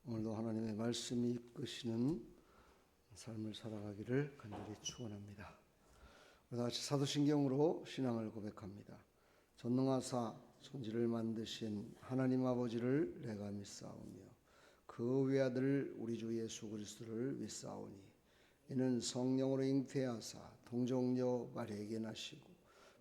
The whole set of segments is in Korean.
오늘도 하나님의 말씀이 이끄시는 삶을 살아가기를 간절히 축원합니다. 우리 같이 사도신경으로 신앙을 고백합니다. 전능하사 천지를 만드신 하나님 아버지를 내가 믿사오며 그 외아들 우리 주 예수 그리스도를 믿사오니 이는 성령으로 잉태하사 동정녀 마리아에게 나시고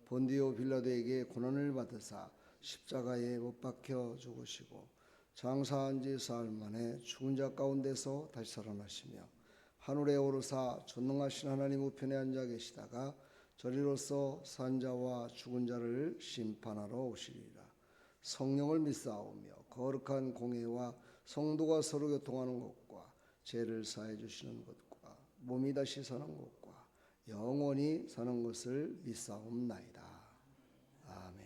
본디오 빌라도에게 고난을 받으사 십자가에 못 박혀 죽으시고 장사한 지 사흘 만에 죽은 자 가운데서 다시 살아나시며 하늘에 오르사 전능하신 하나님 우편에 앉아 계시다가 저리로서 산 자와 죽은 자를 심판하러 오시리라. 성령을 믿사오며 거룩한 공회와 성도가 서로 교통하는 것과 죄를 사해 주시는 것과 몸이 다시 사는 것과 영원히 사는 것을 믿사옵나이다. 아멘.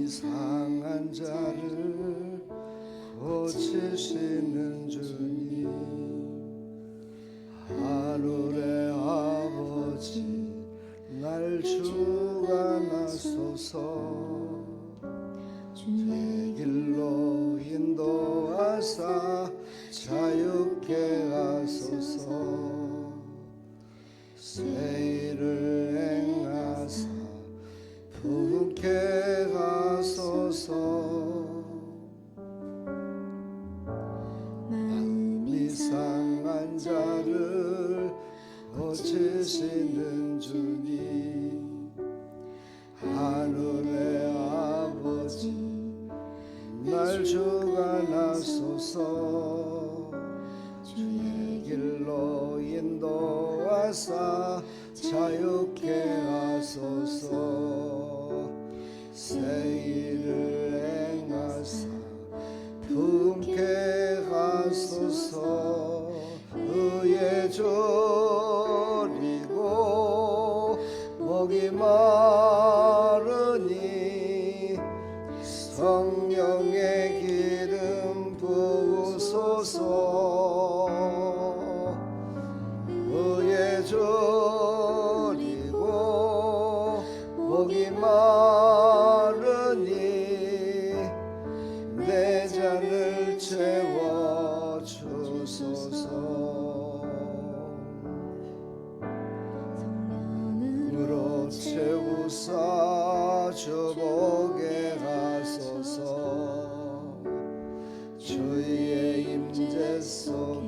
상한 자를 고치시는 주님, 하늘의 아버지 날 주관하소서. 제 길로 인도하사 자유케 하소서. 새 일을 행하사 부흥케 하소서. 마음이 상한 자를 고치시는 주님, 하늘의 아버지 날 주관하소서. 주의 길로 인도하사 자유케 하소서. 새 일을 행하사 부흥케 하소서. 의에 졸이고 목이 마르니 성령의 기름 부으소서. 의에 졸이고 목이 마르니 내 잔을 채워 주소서. 성령으로 채우사 주보게 하소서. 주의 임재 속에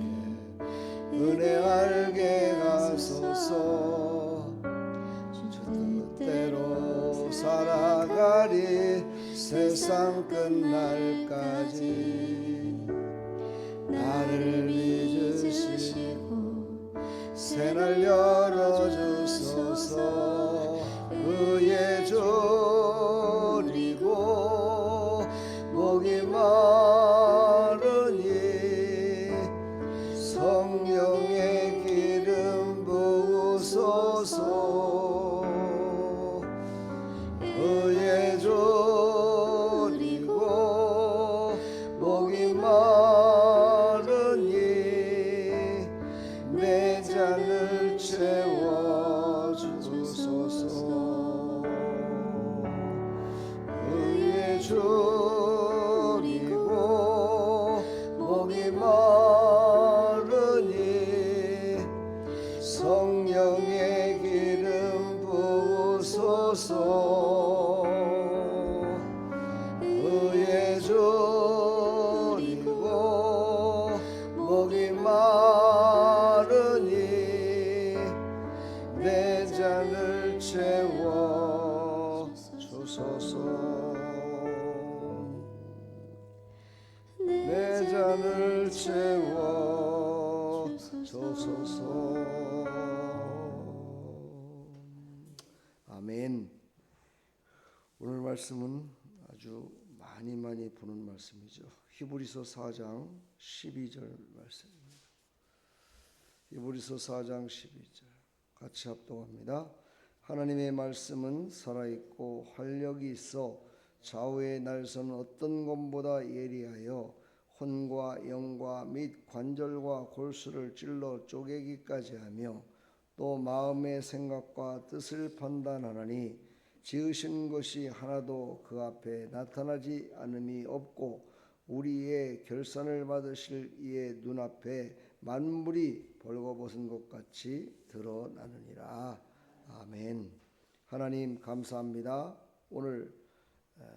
은혜 알게 하소서. 주 뜻대로 살아가리 세상 끝날까지. 나를 믿으시고 새날 열어주소서. 의에 졸이고 목이 마르니 성령의 기름 부으소서. 의에 졸이고 목이 마르니 내 잔을 채워 주소서. 의에 졸이고 목이 마르니 성령의 기름 부으소서. 의에 졸이고 목이 마르니 내 잔을 채워 주소서. 내 잔을 채워 주소서. 아멘. 오늘 말씀은 아주 많이 보는 말씀이죠. 히브리서 4장 12절 말씀입니다. 히브리서 4장 12절 같이 합독합니다. 하나님의 말씀은 살아있고 활력이 있어 좌우의 날선 어떤 검보다 예리하여 혼과 영과 및 관절과 골수를 찔러 쪼개기까지 하며 또 마음의 생각과 뜻을 판단하나니 지으신 것이 하나도 그 앞에 나타나지 않음이 없고 우리의 결산을 받으실 이의 눈앞에 만물이 벌거벗은 것 같이 드러나느니라. 아멘. 하나님 감사합니다. 오늘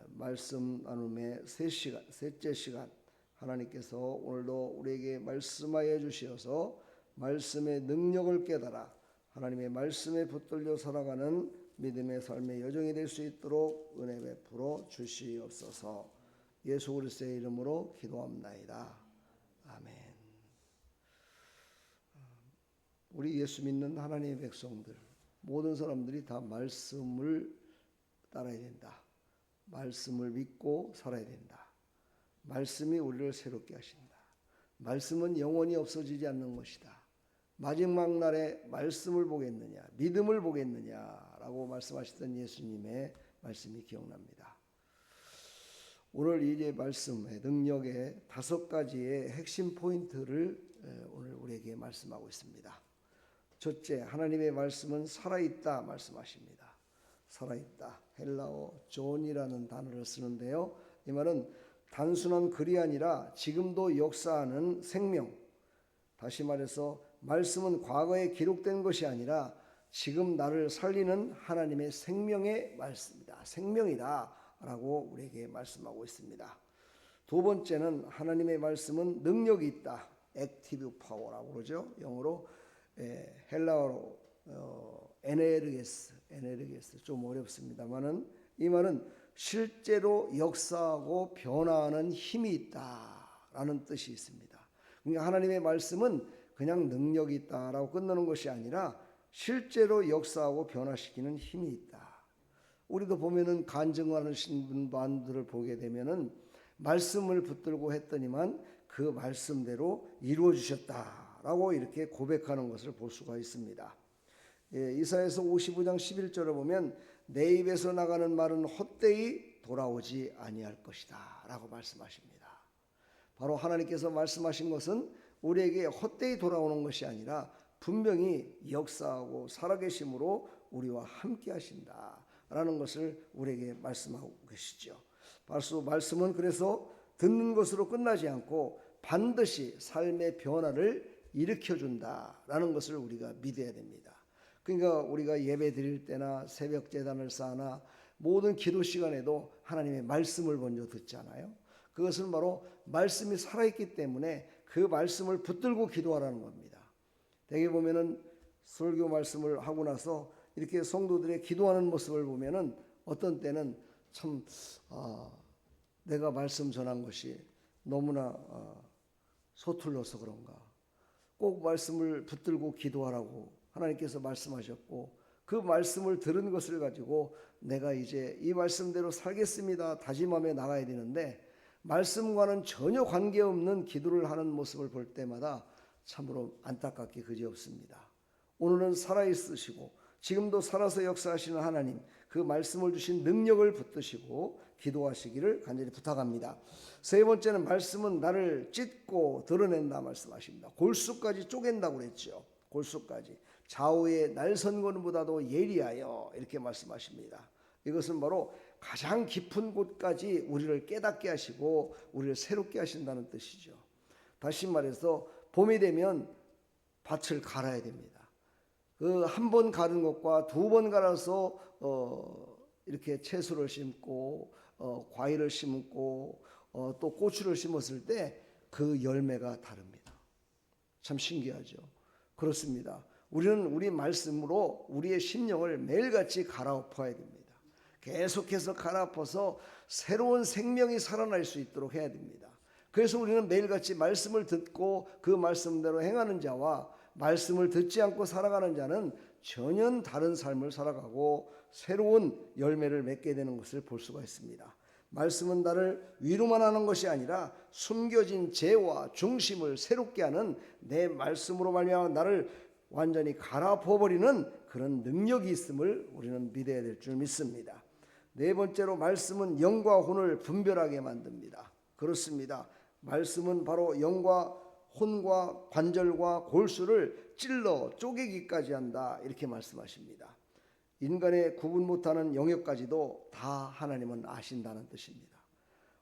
말씀 나눔의 셋째 시간 하나님께서 오늘도 우리에게 말씀하여 주시어서 말씀의 능력을 깨달아 하나님의 말씀에 붙들려 살아가는 믿음의 삶의 여정이 될 수 있도록 은혜 베풀어 주시옵소서. 예수 그리스도의 이름으로 기도합나이다. 아멘. 우리 예수 믿는 하나님의 백성들 모든 사람들이 다 말씀을 따라야 된다. 말씀을 믿고 살아야 된다. 말씀이 우리를 새롭게 하신다. 말씀은 영원히 없어지지 않는 것이다. 마지막 날에 말씀을 보겠느냐, 믿음을 보겠느냐라고 말씀하시던 예수님의 말씀이 기억납니다. 오늘 이제 말씀의 능력의 5가지의 핵심 포인트를 오늘 우리에게 말씀하고 있습니다. 첫째, 하나님의 말씀은 살아있다 말씀하십니다. 살아있다. 헬라어 존이라는 단어를 쓰는데요. 이 말은 단순한 글이 아니라 지금도 역사하는 생명. 다시 말해서 말씀은 과거에 기록된 것이 아니라 지금 나를 살리는 하나님의 생명의 말씀이다. 생명이다 라고 우리에게 말씀하고 있습니다. 두 번째는 하나님의 말씀은 능력이 있다. 액티브 파워라고 그러죠. 영어로 헬라어로 에네르게스 좀 어렵습니다만은 이 말은 실제로 역사하고 변화하는 힘이 있다라는 뜻이 있습니다. 그러니까 하나님의 말씀은 그냥 능력이 있다라고 끝나는 것이 아니라 실제로 역사하고 변화시키는 힘이 있다. 우리도 보면은 간증하시는 분들을 보게 되면은 말씀을 붙들고 했더니만 그 말씀대로 이루어 주셨다라고 이렇게 고백하는 것을 볼 수가 있습니다. 이사야서 55장 11절을 보면 내 입에서 나가는 말은 헛되이 돌아오지 아니할 것이다 라고 말씀하십니다. 바로 하나님께서 말씀하신 것은 우리에게 헛되이 돌아오는 것이 아니라 분명히 역사하고 살아계심으로 우리와 함께 하신다라는 것을 우리에게 말씀하고 계시죠. 바로 말씀은 그래서 듣는 것으로 끝나지 않고 반드시 삶의 변화를 일으켜준다라는 것을 우리가 믿어야 됩니다. 그러니까 우리가 예배 드릴 때나 새벽 제단을 쌓나 모든 기도 시간에도 하나님의 말씀을 먼저 듣잖아요. 그것은 바로 말씀이 살아있기 때문에 그 말씀을 붙들고 기도하라는 겁니다. 대개 보면은 설교 말씀을 하고 나서 이렇게 성도들의 기도하는 모습을 보면은 어떤 때는 참 내가 말씀 전한 것이 너무나 서툴러서 그런가. 꼭 말씀을 붙들고 기도하라고 하나님께서 말씀하셨고 그 말씀을 들은 것을 가지고 내가 이제 이 말씀대로 살겠습니다 다짐하며 나가야 되는데 말씀과는 전혀 관계없는 기도를 하는 모습을 볼 때마다 참으로 안타깝게 그지없습니다. 오늘은 살아있으시고 지금도 살아서 역사하시는 하나님 그 말씀을 주신 능력을 붙드시고 기도하시기를 간절히 부탁합니다. 세 번째는 말씀은 나를 찢고 드러낸다 말씀하십니다. 골수까지 쪼갠다고 그랬죠. 골수까지 좌우의 날선건보다도 예리하여 이렇게 말씀하십니다. 이것은 바로 가장 깊은 곳까지 우리를 깨닫게 하시고 우리를 새롭게 하신다는 뜻이죠. 다시 말해서 봄이 되면 밭을 갈아야 됩니다. 그 한 번 가른 것과 두 번 갈아서 이렇게 채소를 심고 과일을 심고 또 고추를 심었을 때 그 열매가 다릅니다. 참 신기하죠. 그렇습니다. 우리는 우리 말씀으로 우리의 심령을 매일같이 갈아엎어야 됩니다. 계속해서 갈아엎어서 새로운 생명이 살아날 수 있도록 해야 됩니다. 그래서 우리는 매일같이 말씀을 듣고 그 말씀대로 행하는 자와 말씀을 듣지 않고 살아가는 자는 전혀 다른 삶을 살아가고 새로운 열매를 맺게 되는 것을 볼 수가 있습니다. 말씀은 나를 위로만 하는 것이 아니라 숨겨진 죄와 중심을 새롭게 하는 내 말씀으로 말미암아 나를 완전히 갈아엎어버리는 그런 능력이 있음을 우리는 믿어야 될 줄 믿습니다. 네 번째로 말씀은 영과 혼을 분별하게 만듭니다. 그렇습니다. 말씀은 바로 영과 혼과 관절과 골수를 찔러 쪼개기까지 한다, 이렇게 말씀하십니다. 인간의 구분 못하는 영역까지도 다 하나님은 아신다는 뜻입니다.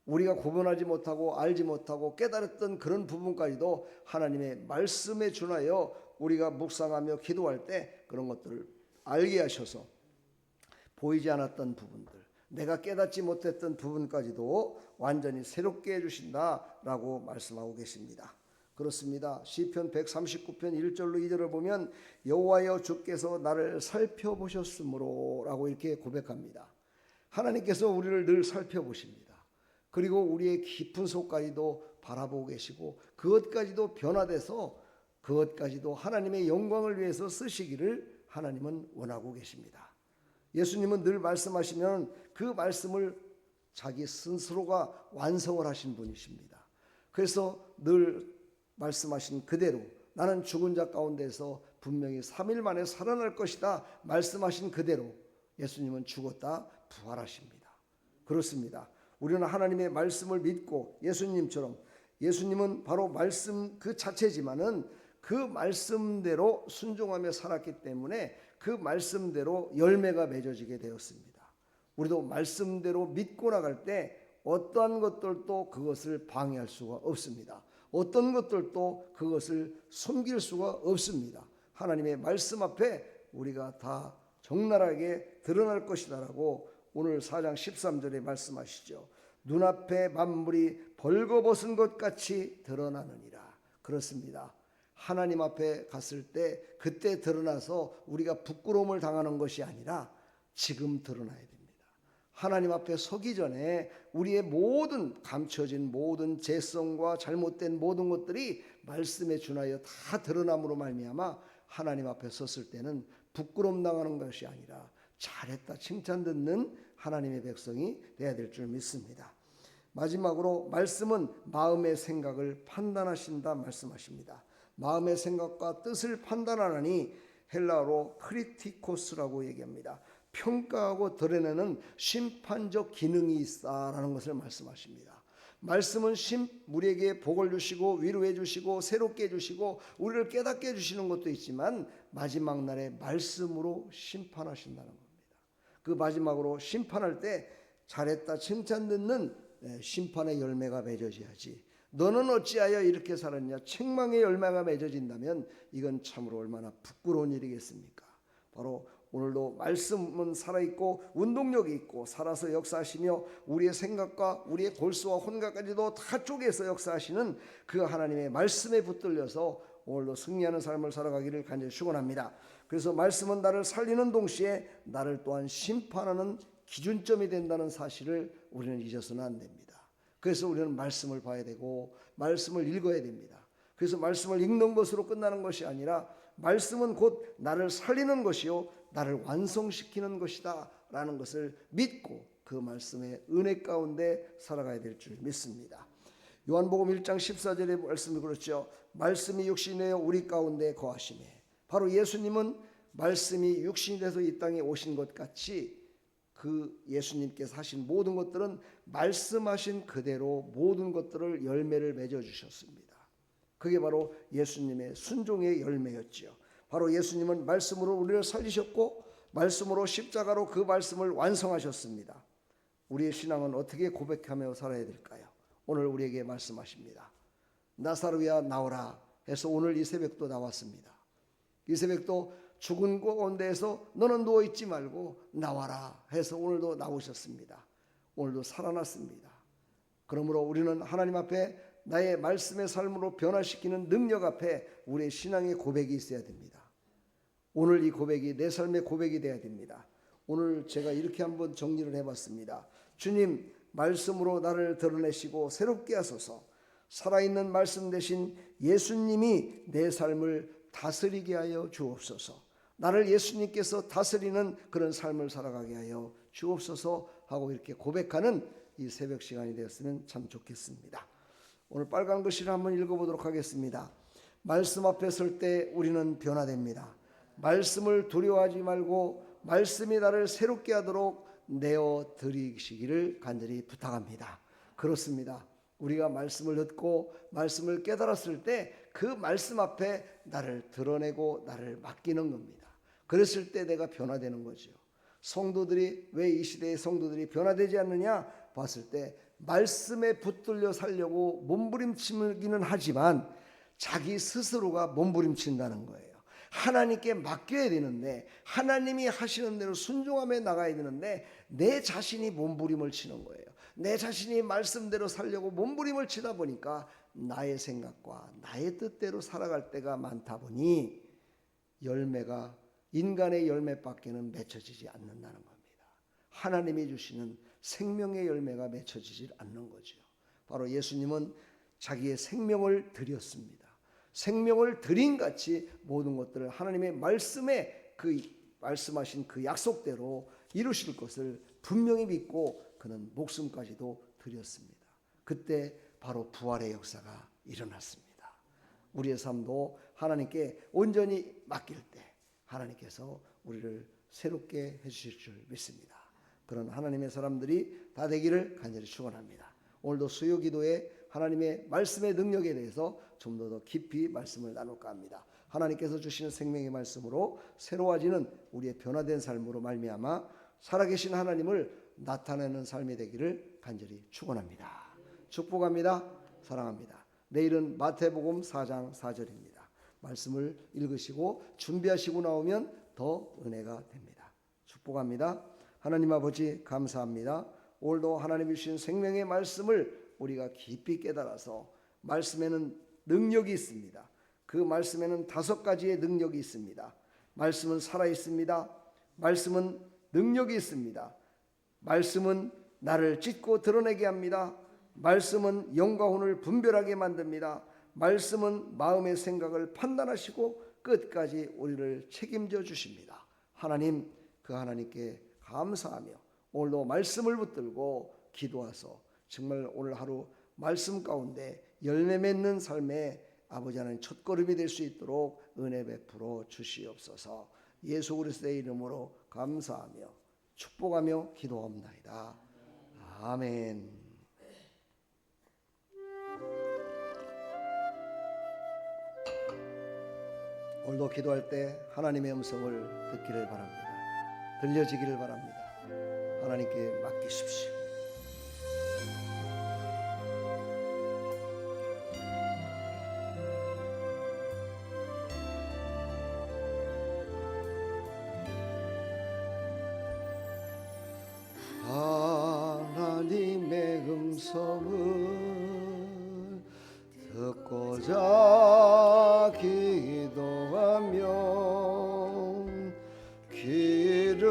우리가 구분하지 못하고 알지 못하고 깨달았던 그런 부분까지도 하나님의 말씀에 준하여 우리가 묵상하며 기도할 때 그런 것들을 알게 하셔서 보이지 않았던 부분들, 내가 깨닫지 못했던 부분까지도 완전히 새롭게 해주신다라고 말씀하고 계십니다. 그렇습니다. 시편 139편 1절로 2절을 보면 여호와여 주께서 나를 살펴보셨으므로 라고 이렇게 고백합니다. 하나님께서 우리를 늘 살펴보십니다. 그리고 우리의 깊은 속까지도 바라보고 계시고 그것까지도 변화돼서 그것까지도 하나님의 영광을 위해서 쓰시기를 하나님은 원하고 계십니다. 예수님은 늘 말씀하시면 그 말씀을 자기 스스로가 완성을 하신 분이십니다. 그래서 늘 말씀하신 그대로 나는 죽은 자 가운데서 분명히 3일 만에 살아날 것이다 말씀하신 그대로 예수님은 죽었다 부활하십니다. 그렇습니다. 우리는 하나님의 말씀을 믿고 예수님처럼, 예수님은 바로 말씀 그 자체지만은 그 말씀대로 순종하며 살았기 때문에 그 말씀대로 열매가 맺어지게 되었습니다. 우리도 말씀대로 믿고 나갈 때 어떠한 것들도 그것을 방해할 수가 없습니다. 어떤 것들도 그것을 숨길 수가 없습니다. 하나님의 말씀 앞에 우리가 다 적나라하게 드러날 것이다라고 오늘 4장 13절에 말씀하시죠. 눈앞에 만물이 벌거벗은 것 같이 드러나느니라. 그렇습니다. 하나님 앞에 갔을 때 그때 드러나서 우리가 부끄러움을 당하는 것이 아니라 지금 드러나야 됩니다. 하나님 앞에 서기 전에 우리의 모든 감춰진 모든 죄성과 잘못된 모든 것들이 말씀에 준하여 다 드러남으로 말미암아 하나님 앞에 섰을 때는 부끄러움 당하는 것이 아니라 잘했다 칭찬 듣는 하나님의 백성이 되어야 될 줄 믿습니다. 마지막으로 말씀은 마음의 생각을 판단하신다 말씀하십니다. 마음의 생각과 뜻을 판단하라니 헬라어로 크리티코스라고 얘기합니다. 평가하고 드러내는 심판적 기능이 있다라는 것을 말씀하십니다. 말씀은 우리에게 복을 주시고 위로해 주시고 새롭게 해주시고 우리를 깨닫게 해주시는 것도 있지만 마지막 날에 말씀으로 심판하신다는 겁니다. 그 마지막으로 심판할 때 잘했다 칭찬 듣는 심판의 열매가 맺어져야지, 너는 어찌하여 이렇게 살았냐 책망의 열매가 맺어진다면 이건 참으로 얼마나 부끄러운 일이겠습니까? 바로 오늘도 말씀은 살아있고 운동력이 있고 살아서 역사하시며 우리의 생각과 우리의 골수와 혼각까지도 다 쪼개서 역사하시는 그 하나님의 말씀에 붙들려서 오늘도 승리하는 삶을 살아가기를 간절히 축원합니다. 그래서 말씀은 나를 살리는 동시에 나를 또한 심판하는 기준점이 된다는 사실을 우리는 잊어서는 안 됩니다. 그래서 우리는 말씀을 봐야 되고 말씀을 읽어야 됩니다. 그래서 말씀을 읽는 것으로 끝나는 것이 아니라 말씀은 곧 나를 살리는 것이요 나를 완성시키는 것이다 라는 것을 믿고 그 말씀의 은혜 가운데 살아가야 될 줄 믿습니다. 요한복음 1장 14절의 말씀이 그렇죠. 말씀이 육신이 되어 우리 가운데 거하시매. 바로 예수님은 말씀이 육신이 돼서 이 땅에 오신 것 같이 그 예수님께서 하신 모든 것들은 말씀하신 그대로 모든 것들을 열매를 맺어주셨습니다. 그게 바로 예수님의 순종의 열매였지요. 바로 예수님은 말씀으로 우리를 살리셨고 말씀으로 십자가로 그 말씀을 완성하셨습니다. 우리의 신앙은 어떻게 고백하며 살아야 될까요? 오늘 우리에게 말씀하십니다. 나사로야 나오라 해서 오늘 이 새벽도 나왔습니다. 이 새벽도 죽은 가운데에서 너는 누워있지 말고 나와라 해서 오늘도 나오셨습니다. 오늘도 살아났습니다. 그러므로 우리는 하나님 앞에 나의 말씀의 삶으로 변화시키는 능력 앞에 우리의 신앙의 고백이 있어야 됩니다. 오늘 이 고백이 내 삶의 고백이 되어야 됩니다. 오늘 제가 이렇게 한번 정리를 해봤습니다. 주님, 말씀으로 나를 드러내시고 새롭게 하소서. 살아있는 말씀 대신 예수님이 내 삶을 다스리게 하여 주옵소서. 나를 예수님께서 다스리는 그런 삶을 살아가게 하여 주옵소서 하고 이렇게 고백하는 이 새벽 시간이 되었으면 참 좋겠습니다. 오늘 빨간 글씨를 한번 읽어보도록 하겠습니다. 말씀 앞에 설 때 우리는 변화됩니다. 말씀을 두려워하지 말고 말씀이 나를 새롭게 하도록 내어 드리시기를 간절히 부탁합니다. 그렇습니다. 우리가 말씀을 듣고 말씀을 깨달았을 때 그 말씀 앞에 나를 드러내고 나를 맡기는 겁니다. 그랬을 때 내가 변화되는 거죠. 성도들이 왜 이 시대의 성도들이 변화되지 않느냐 봤을 때 말씀에 붙들려 살려고 몸부림치기는 하지만 자기 스스로가 몸부림친다는 거예요. 하나님께 맡겨야 되는데 하나님이 하시는 대로 순종하며 나가야 되는데 내 자신이 몸부림을 치는 거예요. 내 자신이 말씀대로 살려고 몸부림을 치다 보니까 나의 생각과 나의 뜻대로 살아갈 때가 많다 보니 열매가 인간의 열매밖에는 맺혀지지 않는다는 겁니다. 하나님이 주시는 생명의 열매가 맺혀지지 않는 거죠. 바로 예수님은 자기의 생명을 드렸습니다. 생명을 드린 같이 모든 것들을 하나님의 말씀에 그 말씀하신 그 약속대로 이루실 것을 분명히 믿고 그는 목숨까지도 드렸습니다. 그때 바로 부활의 역사가 일어났습니다. 우리의 삶도 하나님께 온전히 맡길 때 하나님께서 우리를 새롭게 해주실 줄 믿습니다. 그런 하나님의 사람들이 다 되기를 간절히 축원합니다. 오늘도 수요 기도에 하나님의 말씀의 능력에 대해서 좀 더 깊이 말씀을 나눌까 합니다. 하나님께서 주시는 생명의 말씀으로 새로워지는 우리의 변화된 삶으로 말미암아 살아계신 하나님을 나타내는 삶이 되기를 간절히 축원합니다. 축복합니다. 사랑합니다. 내일은 마태복음 4장 4절입니다. 말씀을 읽으시고 준비하시고 나오면 더 은혜가 됩니다. 축복합니다. 하나님 아버지 감사합니다. 오늘도 하나님이 주신 생명의 말씀을 우리가 깊이 깨달아서 말씀에는 능력이 있습니다. 그 말씀에는 5가지의 능력이 있습니다. 말씀은 살아 있습니다. 말씀은 능력이 있습니다. 말씀은 나를 찢고 드러내게 합니다. 말씀은 영과 혼을 분별하게 만듭니다. 말씀은 마음의 생각을 판단하시고 끝까지 우리를 책임져 주십니다. 하나님, 그 하나님께 감사하며 오늘도 말씀을 붙들고 기도하소 정말 오늘 하루 말씀 가운데 열매 맺는 삶에 아버지 하나님 첫걸음이 될 수 있도록 은혜 베풀어 주시옵소서. 예수 그리스도의 이름으로 감사하며 축복하며 기도합나이다. 아멘. 오늘도 기도할 때 하나님의 음성을 듣기를 바랍니다. 들려지기를 바랍니다. 하나님께 맡기십시오. 하나님의 음성을 듣고자 기도하며 귀를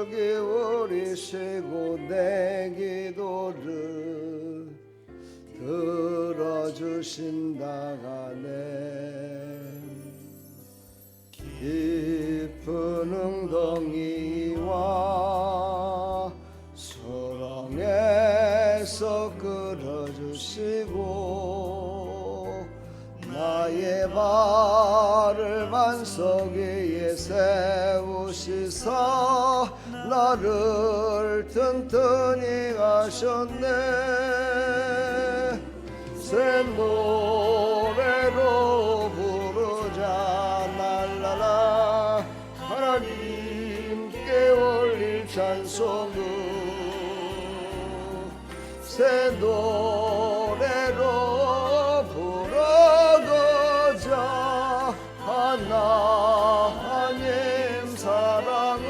기울이시고 내 기도를 들어주신다가네 깊은 웅덩이와 수렁에서 끌어주시고 나의 발을 반석 위에 세우시사 나를 튼튼히 하셨네. 새 노래로 부르자 날라라 하나님께 올릴 찬송을 새 노래로 부르고자 하나님 사랑을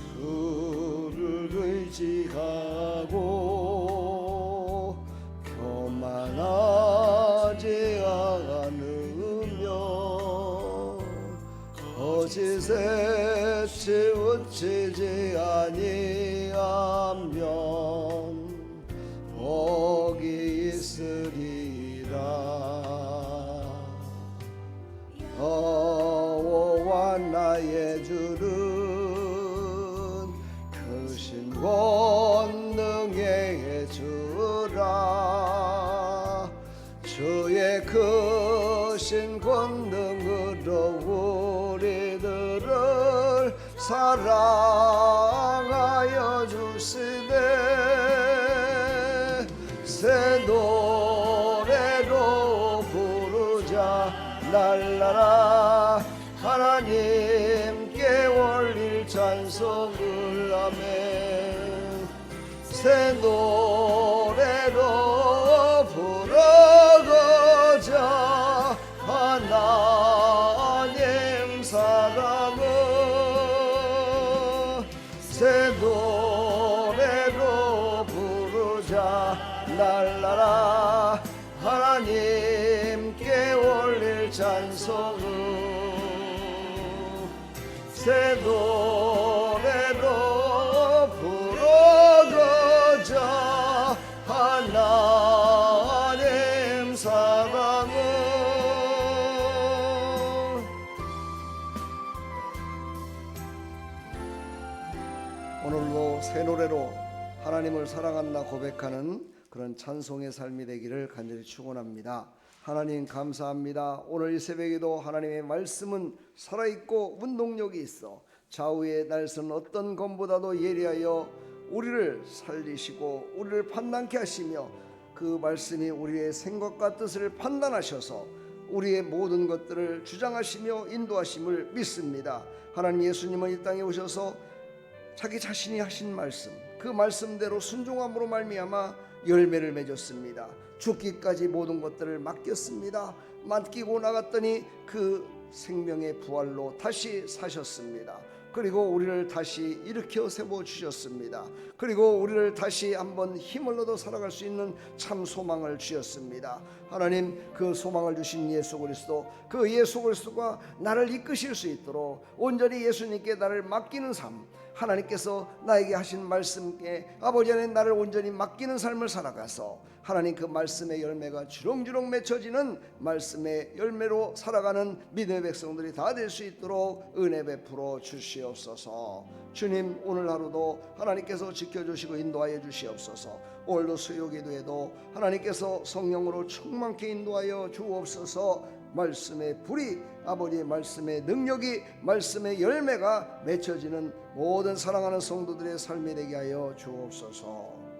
주를 의지하고 교만하지 않으며 거짓에 치우치지 아니하면 복이 있으리라. 여호와 나의 주는 크신 권능의 주라. 크신 권능으로 우리들을 사랑하여 주시네. 새 노래로 부르자 날라라 하나님께 올릴 찬송을 아멘. 새 노래로 부르자 하나님 사랑을. 새 노래로 부르자 날라라 하나님께 올릴 찬송을. 새 노래로 부르자 하나님 사랑을. 오늘도 새 노래로 하나님을 사랑한다 고백하는 그런 찬송의 삶이 되기를 간절히 축원합니다. 하나님 감사합니다. 오늘 이 새벽에도 하나님의 말씀은 살아있고 운동력이 있어 좌우의 날선 어떤 검보다도 예리하여 우리를 살리시고 우리를 판단케 하시며 그 말씀이 우리의 생각과 뜻을 판단하셔서 우리의 모든 것들을 주장하시며 인도하심을 믿습니다. 하나님, 예수님은 이 땅에 오셔서 자기 자신이 하신 말씀, 그 말씀대로 순종함으로 말미암아 열매를 맺었습니다. 죽기까지 모든 것들을 맡겼습니다. 맡기고 나갔더니 그 생명의 부활로 다시 사셨습니다. 그리고 우리를 다시 일으켜 세워주셨습니다. 그리고 우리를 다시 한번 힘을 얻어 살아갈 수 있는 참 소망을 주셨습니다. 하나님, 그 소망을 주신 예수 그리스도, 그 예수 그리스도가 나를 이끄실 수 있도록 온전히 예수님께 나를 맡기는 삶, 하나님께서 나에게 하신 말씀에 아버지 안에 나를 온전히 맡기는 삶을 살아가서 하나님 그 말씀의 열매가 주렁주렁 맺혀지는 말씀의 열매로 살아가는 믿음의 백성들이 다 될 수 있도록 은혜 베풀어 주시옵소서. 주님, 오늘 하루도 하나님께서 지켜주시고 인도하여 주시옵소서. 오늘도 수요기도에도 하나님께서 성령으로 충만케 인도하여 주옵소서. 말씀의 불이, 아버지의 말씀의 능력이, 말씀의 열매가 맺혀지는 모든 사랑하는 성도들의 삶이 되게 하여 주옵소서.